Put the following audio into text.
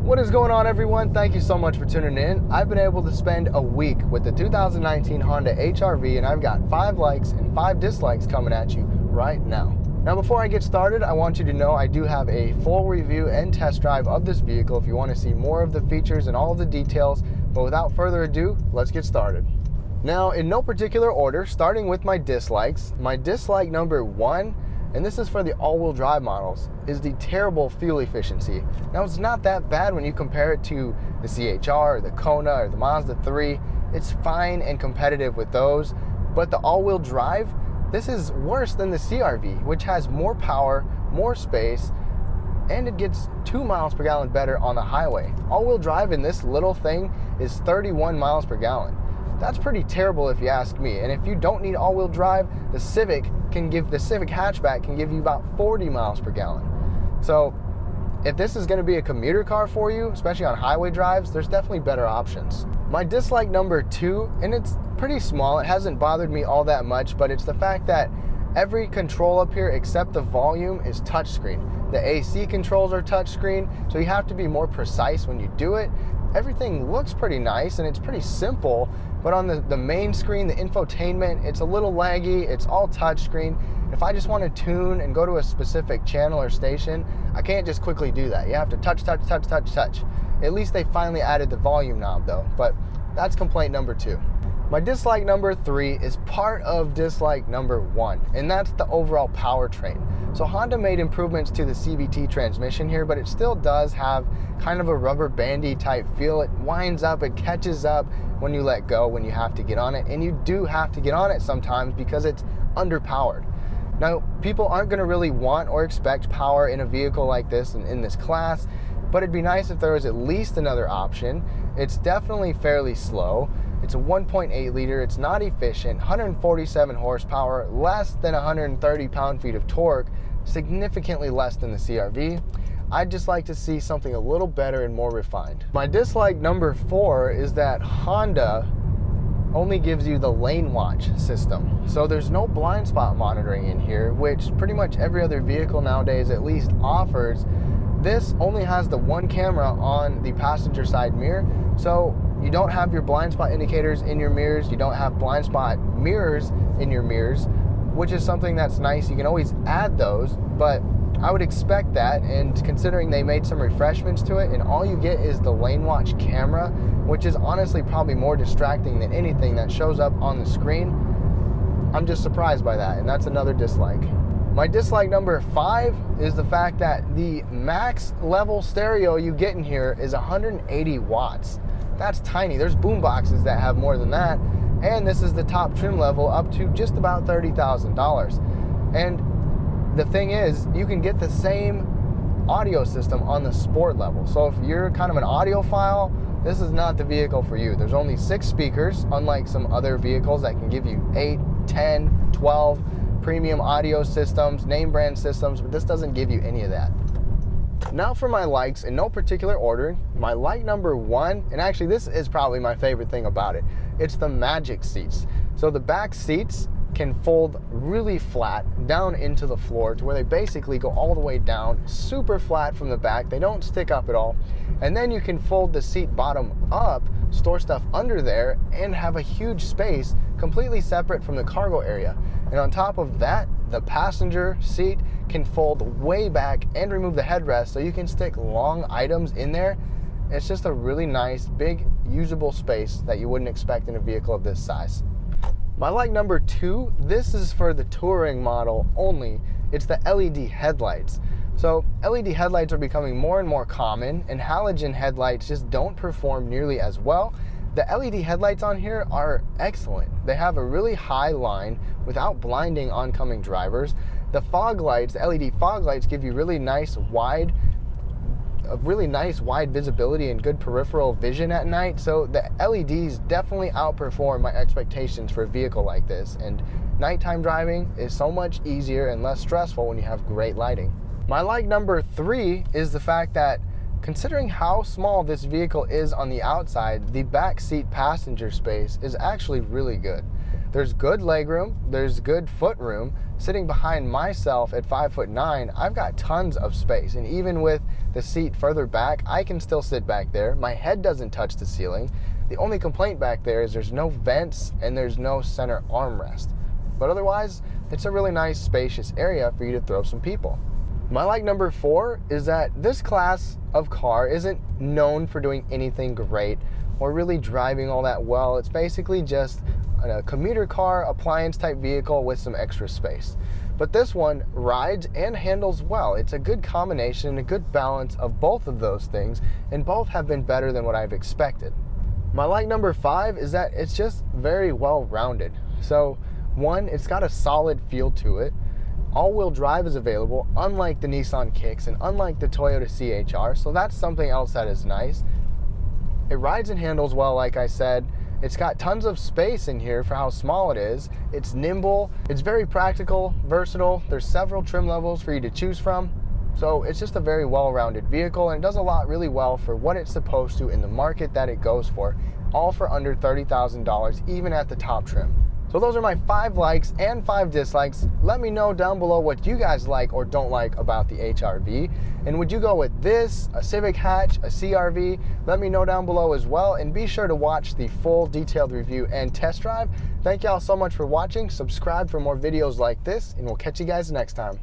What is going on, everyone? Thank you so much for tuning in. I've been able to spend a week with the 2019 Honda HR-V, and I've got 5 likes and 5 dislikes coming at you right now. Now, before I get started, I want you to know I do have a full review and test drive of this vehicle if you want to see more of the features and all of the details. But without further ado, let's get started. Now, in no particular order, starting with my dislikes, my dislike number 1, and this is for the all-wheel drive models, is the terrible fuel efficiency. Now, it's not that bad when you compare it to the CHR, or the Kona, or the Mazda 3. It's fine and competitive with those, but the all-wheel drive, this is worse than the CR-V, which has more power, more space, and it gets 2 miles per gallon better on the highway. All-wheel drive in this little thing is 31 miles per gallon. That's pretty terrible if you ask me. And if you don't need all-wheel drive, the Civic hatchback can give you about 40 miles per gallon. So if this is going to be a commuter car for you, especially on highway drives, there's definitely better options. My dislike number 2, and it's pretty small, it hasn't bothered me all that much, but it's the fact that every control up here except the volume is touchscreen. The AC controls are touchscreen, so you have to be more precise when you do it. Everything looks pretty nice and it's pretty simple, but on the main screen, the infotainment, it's a little laggy, it's all touchscreen. If I just want to tune and go to a specific channel or station, I can't just quickly do that. You have to touch. At least they finally added the volume knob though, but that's complaint number 2. My dislike number 3 is part of dislike number 1, and that's the overall powertrain. So Honda made improvements to the CVT transmission here, but it still does have kind of a rubber bandy type feel. It winds up, it catches up when you let go, when you have to get on it, and you do have to get on it sometimes because it's underpowered. Now, people aren't going to really want or expect power in a vehicle like this and in this class, but it'd be nice if there was at least another option. It's definitely fairly slow. It's a 1.8 liter, it's not efficient, 147 horsepower, less than 130 pound-feet of torque, significantly less than the CR-V. I'd just like to see something a little better and more refined. My dislike number 4 is that Honda only gives you the lane watch system. So there's no blind spot monitoring in here, which pretty much every other vehicle nowadays at least offers. This only has the one camera on the passenger side mirror, so you don't have your blind spot indicators in your mirrors, you don't have blind spot mirrors in your mirrors, which is something that's nice. You can always add those, but I would expect that, and considering they made some refreshments to it and all you get is the lane watch camera, which is honestly probably more distracting than anything that shows up on the screen, I'm just surprised by that, and that's another dislike. My dislike number 5 is the fact that the max level stereo you get in here is 180 watts. That's tiny. There's boom boxes that have more than that, and this is the top trim level up to just about $30,000. And the thing is, you can get the same audio system on the sport level. So if you're kind of an audiophile, this is not the vehicle for you. There's only 6 speakers, unlike some other vehicles that can give you 8, 10, 12 premium audio systems, name brand systems, but this doesn't give you any of that. Now for my likes, in no particular order, my like number 1, and actually this is probably my favorite thing about it, it's the magic seats. So the back seats can fold really flat down into the floor to where they basically go all the way down, super flat from the back. They don't stick up at all. And then you can fold the seat bottom up, store stuff under there, and have a huge space completely separate from the cargo area. And on top of that, the passenger seat can fold way back and remove the headrest so you can stick long items in there. It's just a really nice, big, usable space that you wouldn't expect in a vehicle of this size. My like number 2, this is for the touring model only. It's the LED headlights. So LED headlights are becoming more and more common, and halogen headlights just don't perform nearly as well. The LED headlights on here are excellent. They have a really high line without blinding oncoming drivers. The fog lights, the LED fog lights, give you really nice wide visibility and good peripheral vision at night. So the LEDs definitely outperform my expectations for a vehicle like this. And nighttime driving is so much easier and less stressful when you have great lighting. My like number 3 is the fact that, considering how small this vehicle is on the outside, the back seat passenger space is actually really good. There's good legroom, there's good foot room. Sitting behind myself at 5'9", I've got tons of space, and even with the seat further back, I can still sit back there. My head doesn't touch the ceiling. The only complaint back there is there's no vents and there's no center armrest. But otherwise, it's a really nice, spacious area for you to throw some people. My like number 4 is that this class of car isn't known for doing anything great or really driving all that well. It's basically just a commuter car, appliance type vehicle with some extra space. But this one rides and handles well. It's a good combination, a good balance of both of those things, and both have been better than what I've expected. My like number 5 is that it's just very well rounded. So 1, it's got a solid feel to it. All-wheel drive is available, unlike the Nissan Kicks and unlike the Toyota CHR, so that's something else that is nice. It rides and handles well, like I said. It's got tons of space in here for how small it is. It's nimble, it's very practical, versatile. There's several trim levels for you to choose from. So it's just a very well-rounded vehicle, and it does a lot really well for what it's supposed to in the market that it goes for, all for under $30,000, even at the top trim. So those are my 5 likes and 5 dislikes. Let me know down below what you guys like or don't like about the HR-V. And would you go with this, a Civic hatch, a CR-V? Let me know down below as well. And be sure to watch the full detailed review and test drive. Thank y'all so much for watching. Subscribe for more videos like this, and we'll catch you guys next time.